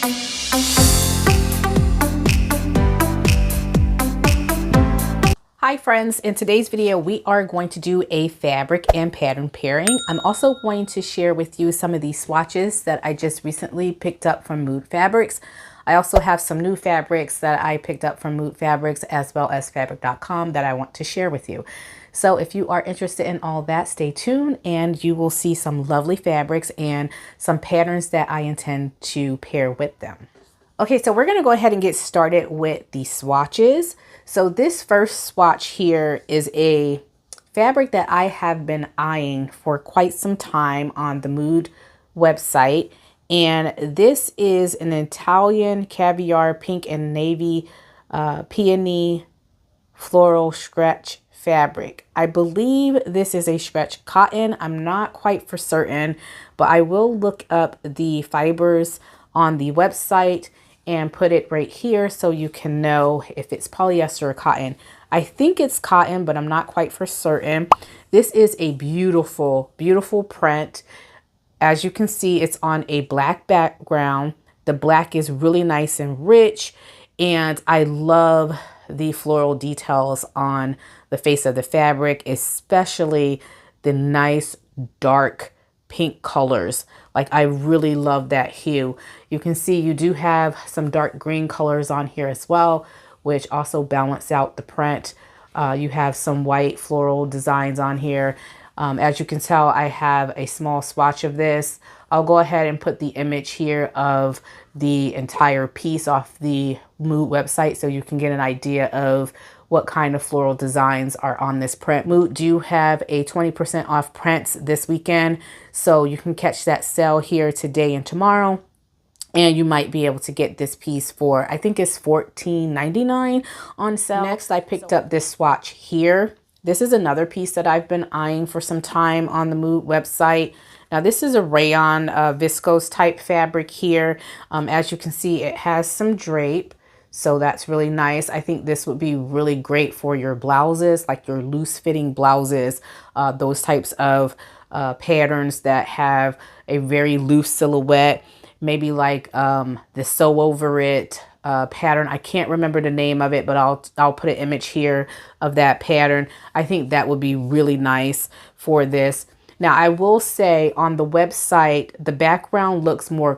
Hi friends, in today's video we are going to do a fabric and pattern pairing. I'm also going to share with you some of these swatches that I just recently picked up from Mood Fabrics. I also have some new fabrics that I picked up from Mood Fabrics as well as fabric.com that I want to share with you. So if you are interested in all that, stay tuned and you will see some lovely fabrics and some patterns that I intend to pair with them. Okay, so we're going to go ahead and get started with the swatches. So this first swatch here is a fabric that I have been eyeing for quite some time on the Mood website. And this is an Italian Caviar pink and navy Peony floral stretch fabric. I believe this is a stretch cotton. I'm not quite for certain, but I will look up the fibers on the website and put it right here so you can know if it's polyester or cotton. I think it's cotton, but I'm not quite for certain. This is a beautiful, beautiful print. As you can see, it's on a black background. The black is really nice and rich, and I love the floral details on the face of the fabric, especially the nice dark pink colors. Like, I really love that hue. You can see you do have some dark green colors on here as well, which also balance out the print. You have some white floral designs on here. As you can tell, I have a small swatch of this. I'll go ahead and put the image here of the entire piece off the Mood website so you can get an idea of what kind of floral designs are on this print. Mood do have a 20% off prints this weekend, so you can catch that sale here today and tomorrow. And you might be able to get this piece for, I think it's $14.99 on sale. Next, I picked up this swatch here. This is another piece that I've been eyeing for some time on the Mood website. Now, this is a rayon viscose type fabric here. As you can see, it has some drape. So that's really nice. I think this would be really great for your blouses, like your loose fitting blouses, those types of patterns that have a very loose silhouette, maybe like the sew over it pattern. I can't remember the name of it, but I'll put an image here of that pattern. I think that would be really nice for this. Now, I will say on the website, the background looks more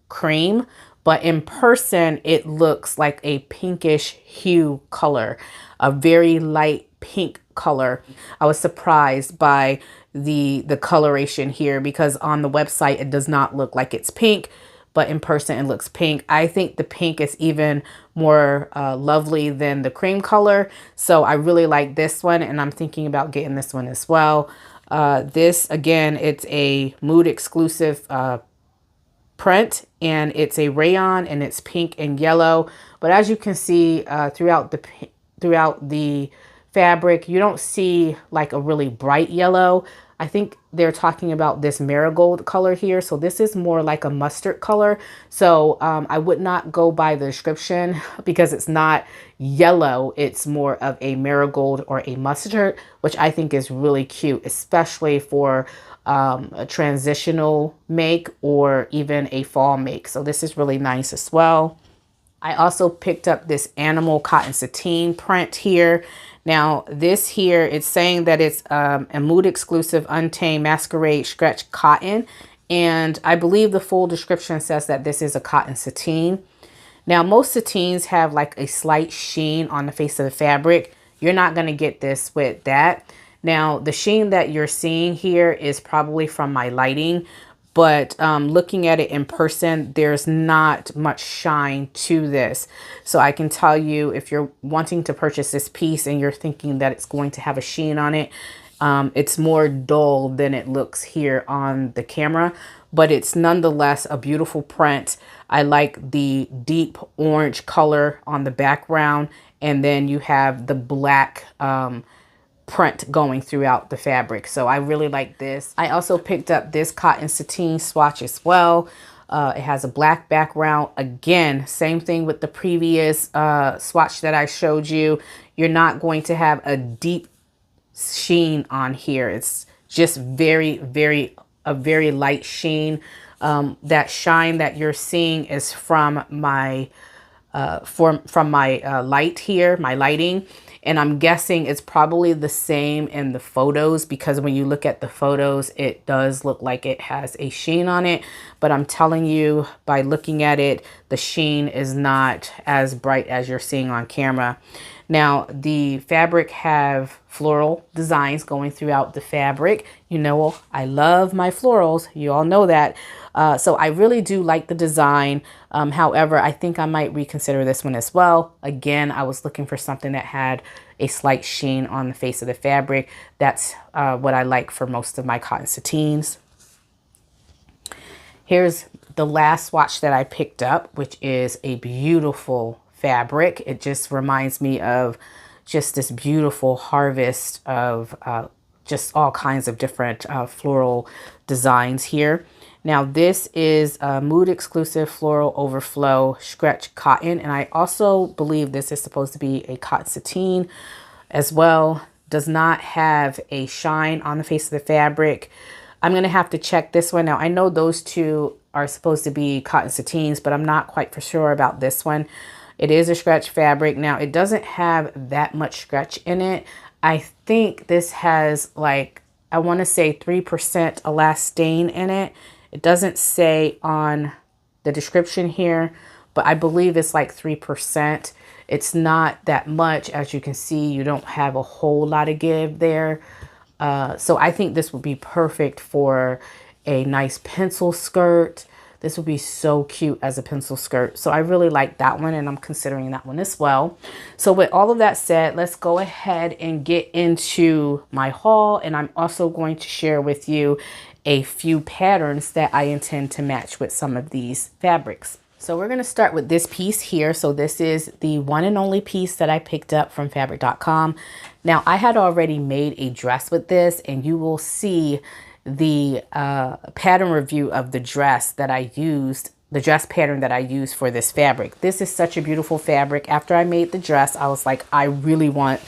cream, but in person, it looks like a pinkish hue color, a very light pink color. I was surprised by the coloration here because on the website, it does not look like it's pink, but in person, it looks pink. I think the pink is even more lovely than the cream color. So I really like this one, and I'm thinking about getting this one as well. This, again, it's a Mood exclusive print, and it's a rayon, and it's pink and yellow. But as you can see throughout the fabric, you don't see like a really bright yellow. I think they're talking about this marigold color here. So this is more like a mustard color. So I would not go by the description because it's not yellow. It's more of a marigold or a mustard, which I think is really cute, especially for a transitional make or even a fall make. So this is really nice as well. I also picked up this animal cotton sateen print here. Now this here, it's saying that it's a Mood exclusive Untamed Masquerade stretch cotton. And I believe the full description says that this is a cotton sateen. Now most sateens have like a slight sheen on the face of the fabric. You're not going to get this with that. Now, the sheen that you're seeing here is probably from my lighting, but looking at it in person, there's not much shine to this. So I can tell you, if you're wanting to purchase this piece and you're thinking that it's going to have a sheen on it, it's more dull than it looks here on the camera, but it's nonetheless a beautiful print. I like the deep orange color on the background, and then you have the black print going throughout the fabric. So I really like this. I also picked up this cotton sateen swatch as well. It has a black background. Again, same thing with the previous swatch that I showed you. You're not going to have a deep sheen on here. It's just a very light sheen. That shine that you're seeing is from my light here, my lighting. And I'm guessing it's probably the same in the photos, because when you look at the photos, it does look like it has a sheen on it. But I'm telling you, by looking at it, the sheen is not as bright as you're seeing on camera. Now, the fabric have floral designs going throughout the fabric. You know, I love my florals. You all know that. So I really do like the design. However, I think I might reconsider this one as well. Again, I was looking for something that had a slight sheen on the face of the fabric. That's what I like for most of my cotton sateens. Here's the last swatch that I picked up, which is a beautiful fabric. It just reminds me of just this beautiful harvest of just all kinds of different floral designs here. Now this is a Mood Exclusive Floral Overflow Stretch Cotton, and I also believe this is supposed to be a cotton sateen as well. Does not have a shine on the face of the fabric. I'm going to have to check this one. Now I know those two are supposed to be cotton sateens, but I'm not quite for sure about this one. It is a stretch fabric. Now it doesn't have that much stretch in it. I think this has, like, I want to say 3% elastane in it. It doesn't say on the description here, but I believe it's like 3%. It's not that much. As you can see, you don't have a whole lot of give there. So I think this would be perfect for a nice pencil skirt. This would be so cute as a pencil skirt. So I really like that one, and I'm considering that one as well. So with all of that said, let's go ahead and get into my haul. And I'm also going to share with you a few patterns that I intend to match with some of these fabrics. So we're going to start with this piece here. So this is the one and only piece that I picked up from fabric.com. Now I had already made a dress with this, and you will see the pattern review of the dress that I used, the dress pattern that I used for this fabric. This is such a beautiful fabric. After I made the dress, I was like, I really want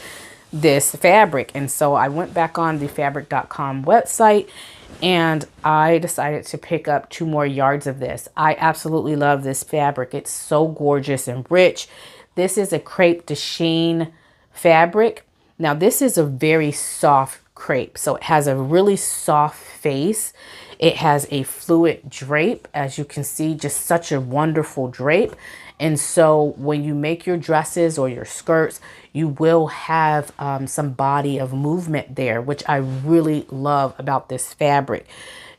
this fabric. And so I went back on the fabric.com website, and I decided to pick up 2 more yards of this. I absolutely love this fabric. It's so gorgeous and rich. This is a crepe de Chine fabric. Now this is a very soft crepe, so it has a really soft face. It has a fluid drape, as you can see, just such a wonderful drape. And so when you make your dresses or your skirts, you will have some body of movement there, which I really love about this fabric.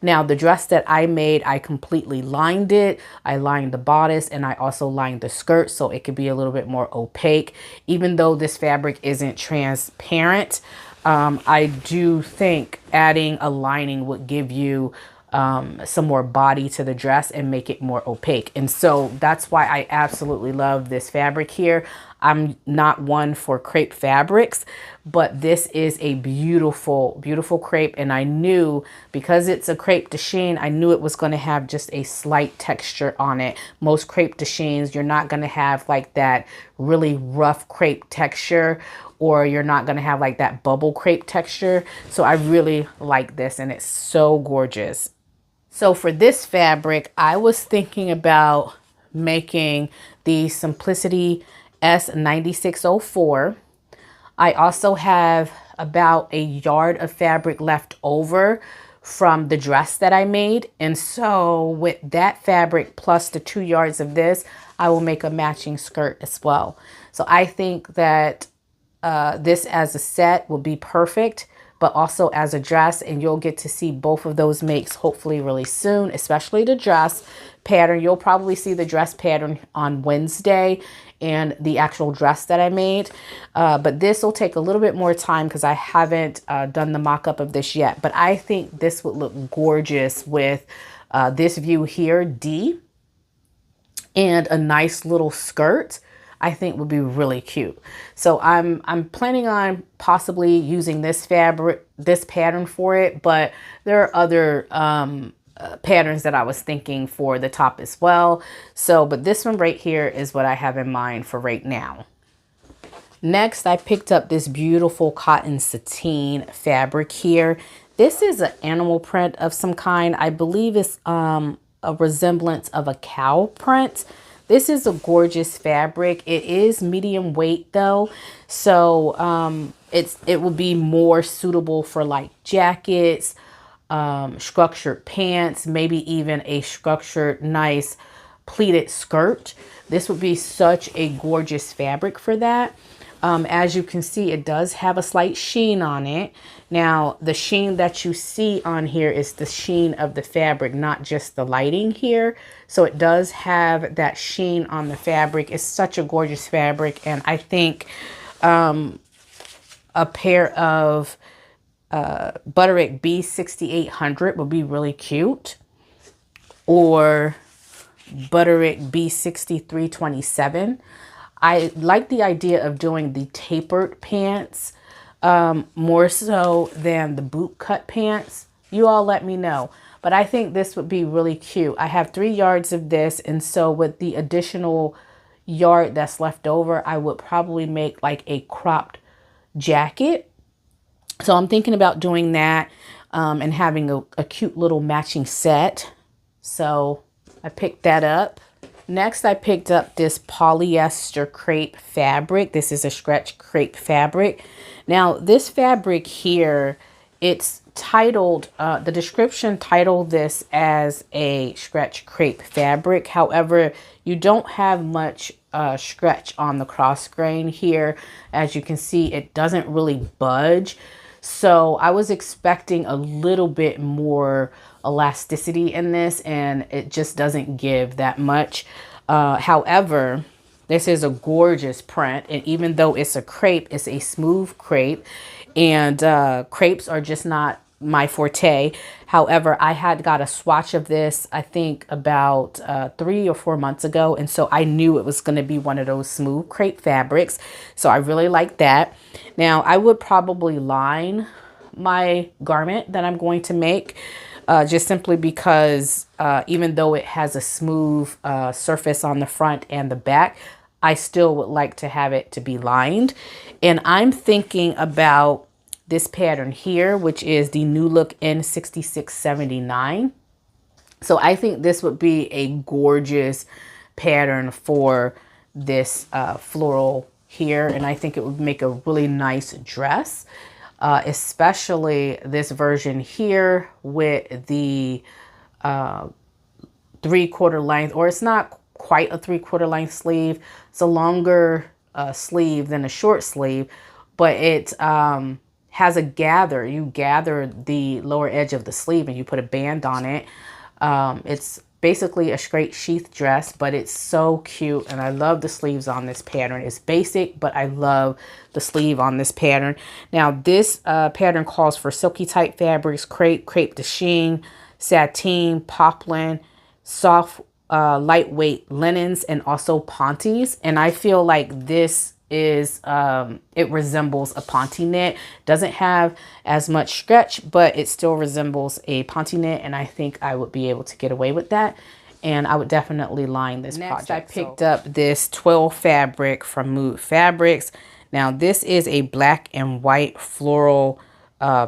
Now the dress that I made, I completely lined it. I lined the bodice, and I also lined the skirt so it could be a little bit more opaque. Even though this fabric isn't transparent, I do think adding a lining would give you some more body to the dress and make it more opaque. And so that's why I absolutely love this fabric here. I'm not one for crepe fabrics, but this is a beautiful, beautiful crepe. And I knew, because it's a crepe de Chine, I knew it was going to have just a slight texture on it. Most crepe de Chines, you're not going to have like that really rough crepe texture, or you're not going to have like that bubble crepe texture. So I really like this, and it's so gorgeous. So for this fabric, I was thinking about making the Simplicity S9604. I also have about a yard of fabric left over from the dress that I made. And so with that fabric plus the 2 yards of this, I will make a matching skirt as well. So I think that this as a set will be perfect, but also as a dress, and you'll get to see both of those makes hopefully really soon, especially the dress pattern. You'll probably see the dress pattern on Wednesday and the actual dress that I made. But this will take a little bit more time because I haven't done the mock-up of this yet. But I think this would look gorgeous with this view here, D, and a nice little skirt. I think would be really cute. So I'm planning on possibly using this fabric, this pattern for it, but there are other patterns that I was thinking for the top as well. So, but this one right here is what I have in mind for right now. Next, I picked up this beautiful cotton sateen fabric here. This is an animal print of some kind. I believe it's a resemblance of a cow print. This is a gorgeous fabric. It is medium weight though, so it will be more suitable for like jackets, structured pants, maybe even a structured nice pleated skirt. This would be such a gorgeous fabric for that. As you can see, it does have a slight sheen on it. Now, the sheen that you see on here is the sheen of the fabric, not just the lighting here. So it does have that sheen on the fabric. It's such a gorgeous fabric. And I think a pair of Butterick B6800 would be really cute. Or Butterick B6327. I like the idea of doing the tapered pants more so than the boot cut pants. You all let me know. But I think this would be really cute. I have 3 yards of this. And so with the additional yard that's left over, I would probably make like a cropped jacket. So I'm thinking about doing that and having a cute little matching set. So I picked that up. Next, I picked up this polyester crepe fabric. This is a stretch crepe fabric. Now, this fabric here, it's titled, the description titled this as a stretch crepe fabric. However, you don't have much stretch on the cross grain here. As you can see, it doesn't really budge. So I was expecting a little bit more elasticity in this, and it just doesn't give that much. However, this is a gorgeous print, and even though it's a crepe, it's a smooth crepe, and crepes are just not my forte. However, I had got a swatch of this, I think about 3 or 4 months ago, and so I knew it was going to be one of those smooth crepe fabrics, so I really like that. Now, I would probably line my garment that I'm going to make, just simply because even though it has a smooth surface on the front and the back, I still would like to have it to be lined. And I'm thinking about this pattern here, which is the New Look N6679. So I think this would be a gorgeous pattern for this floral here. And I think it would make a really nice dress, especially this version here with the 3/4 length, or it's not quite a 3/4 length sleeve. It's a longer sleeve than a short sleeve, but it has a gather. You gather the lower edge of the sleeve and you put a band on it. It's basically a straight sheath dress, but it's so cute, and I love the sleeves on this pattern. It's basic, but I love the sleeve on this pattern. Now, this pattern calls for silky type fabrics, crepe, crepe de chine, sateen, poplin, soft lightweight linens, and also pontes. And I feel like this is it resembles a ponte knit. Doesn't have as much stretch, but it still resembles a ponte knit, and I think I would be able to get away with that, and I would definitely line this project. Next, I picked up this 12 fabric from Mood Fabrics. Now, this is a black and white floral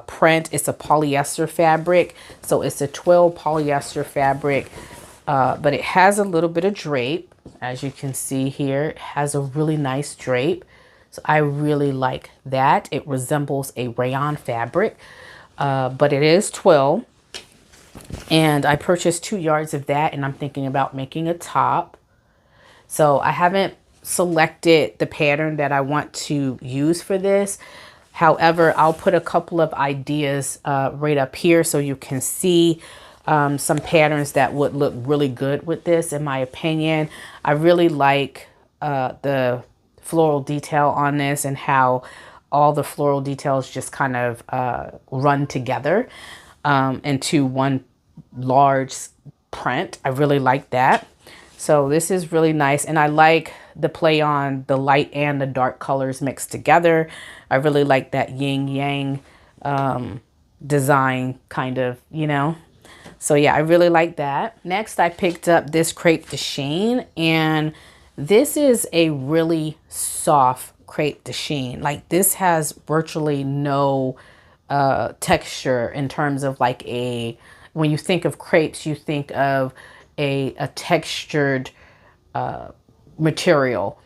print. It's a polyester fabric, so it's a 12 polyester fabric, but it has a little bit of drape. As you can see here, it has a really nice drape. So I really like that. It resembles a rayon fabric, but it is 12. And I purchased 2 yards of that, and I'm thinking about making a top. So I haven't selected the pattern that I want to use for this. However, I'll put a couple of ideas right up here so you can see some patterns that would look really good with this, in my opinion. I really like the floral detail on this, and how all the floral details just kind of run together into one large print. I really like that. So this is really nice, and I like the play on the light and the dark colors mixed together. I really like that yin yang design, kind of, you know. So yeah, I really like that. Next, I picked up this crepe de chine, and this is a really soft crepe de chine. Like, this has virtually no texture in terms of like when you think of crepes, you think of a textured material.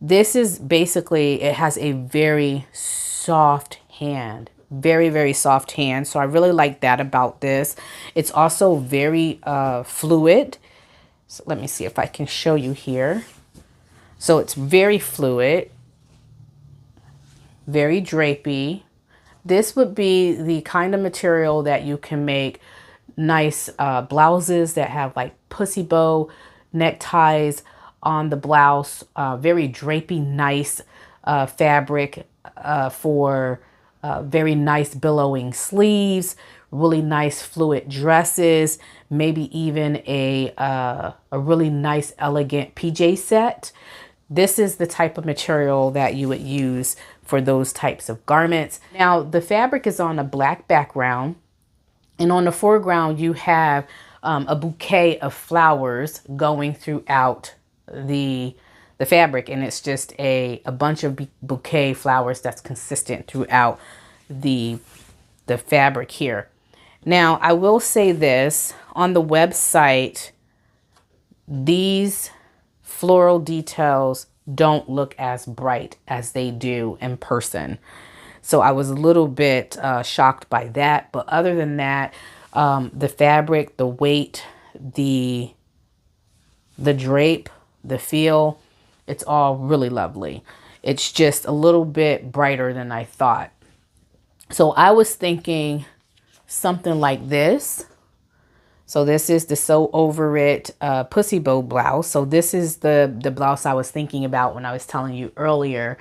This is basically, it has a very soft hand, very, very soft hand. So I really like that about this. It's also very fluid. So let me see if I can show you here. So it's very fluid, very drapey. This would be the kind of material that you can make nice blouses that have like pussy bow neckties on the blouse. Very drapey, nice fabric for very nice billowing sleeves, really nice fluid dresses, maybe even a really nice elegant PJ set. This is the type of material that you would use for those types of garments. Now, the fabric is on a black background, and on the foreground, you have a bouquet of flowers going throughout the fabric, and it's just a bunch of bouquet flowers that's consistent throughout the fabric here. Now, I will say this, on the website, these floral details don't look as bright as they do in person. So I was a little bit shocked by that. But other than that, the fabric, the weight, the drape, the feel, it's all really lovely. It's just a little bit brighter than I thought. So I was thinking something like this. So this is the Sew Over It pussy bow blouse. So this is the blouse I was thinking about when I was telling you earlier.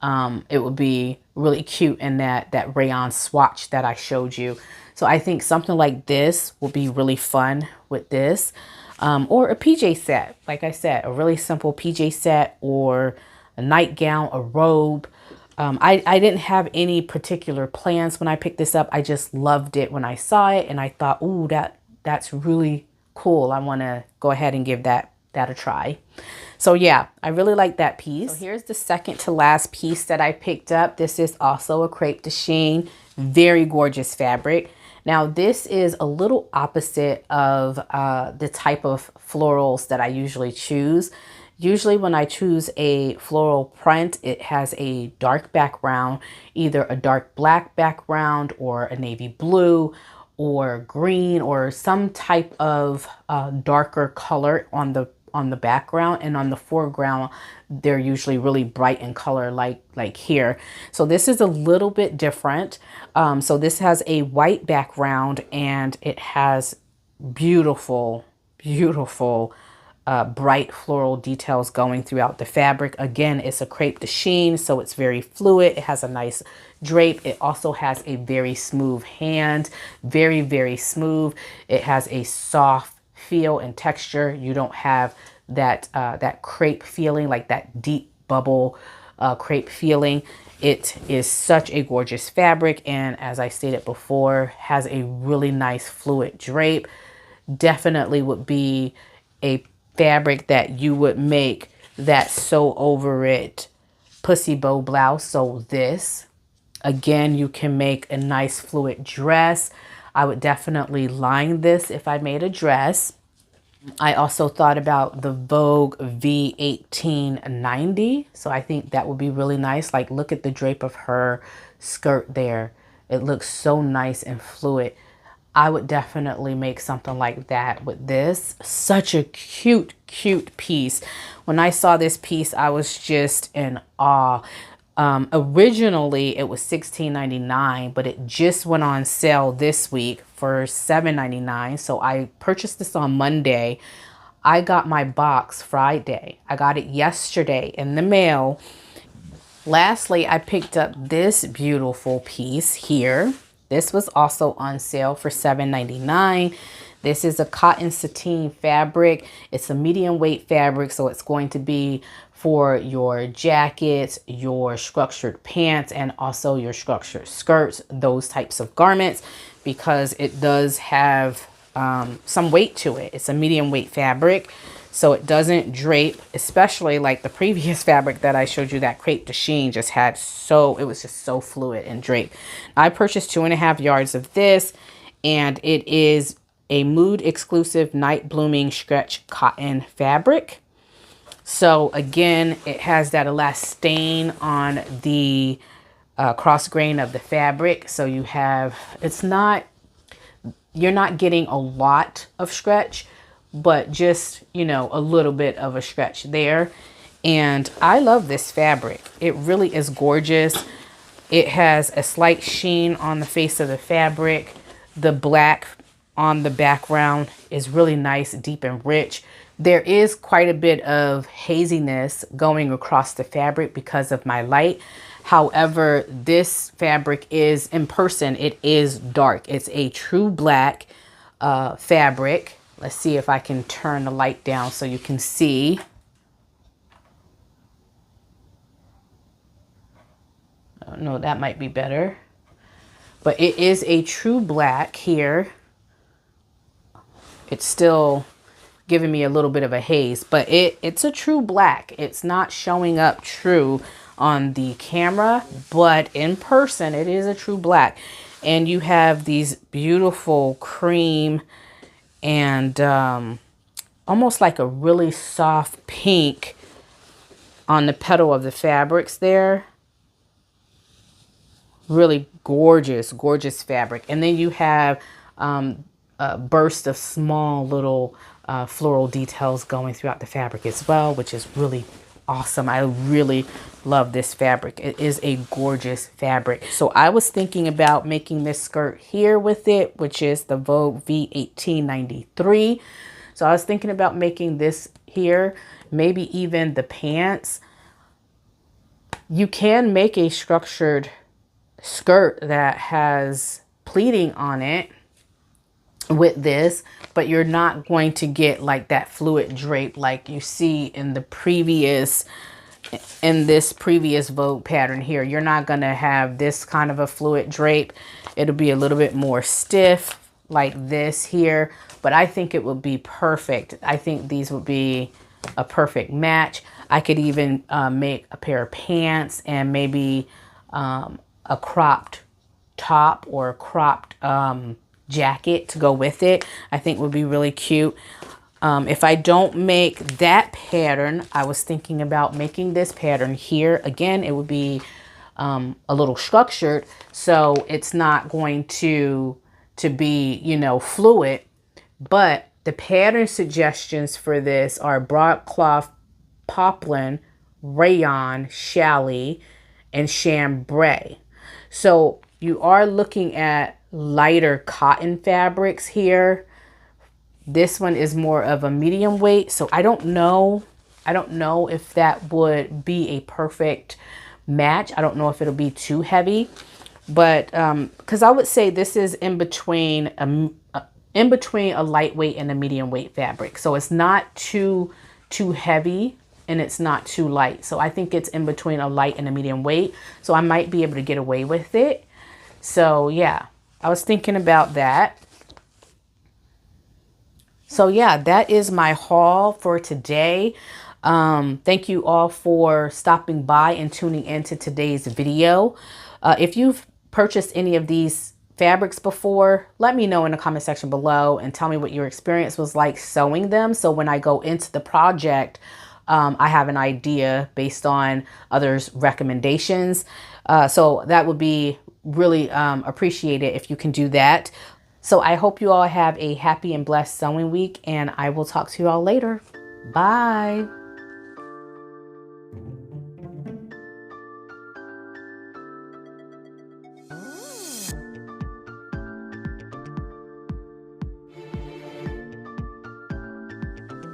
It would be really cute in that rayon swatch that I showed you. So I think something like this will be really fun with this. Or a PJ set, like I said, a really simple PJ set, or a nightgown, a robe. I didn't have any particular plans when I picked this up. I just loved it when I saw it, and I thought, ooh, that's really cool. I want to go ahead and give that a try. So yeah, I really like that piece. So here's the second to last piece that I picked up. This is also a crepe de Chine, very gorgeous fabric. Now this is a little opposite of the type of florals that I usually choose. Usually when I choose a floral print, it has a dark background, either a dark black background or a navy blue or green, or some type of darker color on the background, and on the foreground they're usually really bright in color, like here. So this is a little bit different. So this has a white background, and it has beautiful bright floral details going throughout the fabric. Again, it's a crepe de Chine, so it's very fluid. It has a nice drape. It also has a very smooth hand, very smooth. It has a soft feel and texture. You don't have that crepe feeling, like that deep bubble crepe feeling. It is such a gorgeous fabric, and as I stated before, has a really nice fluid drape. Definitely would be a fabric that you would make that Sew Over It pussy bow blouse. So this, again, you can make a nice fluid dress. I would definitely line this if I made a dress. I also thought about the Vogue V1890. So I think that would be really nice. Like, look at the drape of her skirt there. It looks so nice and fluid. I would definitely make something like that with this. Such a cute piece. When I saw this piece, I was just in awe. Originally, it was $16.99, but it just went on sale this week for $7.99. So I purchased this on Monday. I got my box Friday. I got it yesterday in the mail. Lastly, I picked up this beautiful piece here. This was also on sale for $7.99. This is a cotton sateen fabric. It's a medium weight fabric, so it's going to be for your jackets, your structured pants, and also your structured skirts, those types of garments, because it does have some weight to it. It's a medium weight fabric, so it doesn't drape, especially like the previous fabric that I showed you, that crepe de Chine just had it was just so fluid and drape. I purchased 2.5 yards of this, and it is a mood exclusive night blooming stretch cotton fabric. So again, it has that elastane on the cross grain of the fabric. So you have, you're not getting a lot of stretch, but just, you know, a little bit of a stretch there. And I love this fabric. It really is gorgeous. It has a slight sheen on the face of the fabric. The black on the background is really nice, deep and rich. There is quite a bit of haziness going across the fabric because of my light. However, this fabric is, in person, it is dark. It's a true black fabric. Let's see if I can turn the light down so you can see. Oh, no, that might be better. But it is a true black here. It's still giving me a little bit of a haze, but it's a true black. It's not showing up true on the camera, but in person, it is a true black. And you have these beautiful cream and almost like a really soft pink on the petal of the fabrics there. Really gorgeous, gorgeous fabric. And then you have a burst of small little floral details going throughout the fabric as well, which is really awesome. I really love this fabric. It is a gorgeous fabric. So I was thinking about making this skirt here with it, which is the Vogue V1893. So I was thinking about making this here, maybe even the pants. You can make a structured skirt that has pleating on it with this, but you're not going to get like that fluid drape like you see in the previous, in this previous Vogue pattern here. You're not going to have this kind of a fluid drape. It'll be a little bit more stiff like this here, but I think it would be perfect. I think these would be a perfect match. I could even make a pair of pants and maybe a cropped top or a cropped jacket to go with it. I think would be really cute. If I don't make that pattern, I was thinking about making this pattern here. Again, it would be a little structured, so it's not going to be, you know, fluid. But the pattern suggestions for this are broadcloth, poplin, rayon, challis, and chambray. So you are looking at lighter cotton fabrics here. This one is more of a medium weight, so I don't know if that would be a perfect match. I don't know if it'll be too heavy, but because I would say this is in between a lightweight and a medium weight fabric. So it's not too heavy and it's not too light. So I think it's in between a light and a medium weight. So I might be able to get away with it. So yeah, I was thinking about that. So yeah, that is my haul for today. Thank you all for stopping by and tuning into today's video. If you've purchased any of these fabrics before, let me know in the comment section below and tell me what your experience was like sewing them. So when I go into the project, I have an idea based on others' recommendations. So that would be really appreciated if you can do that. So I hope you all have a happy and blessed sewing week, and I will talk to you all later. Bye.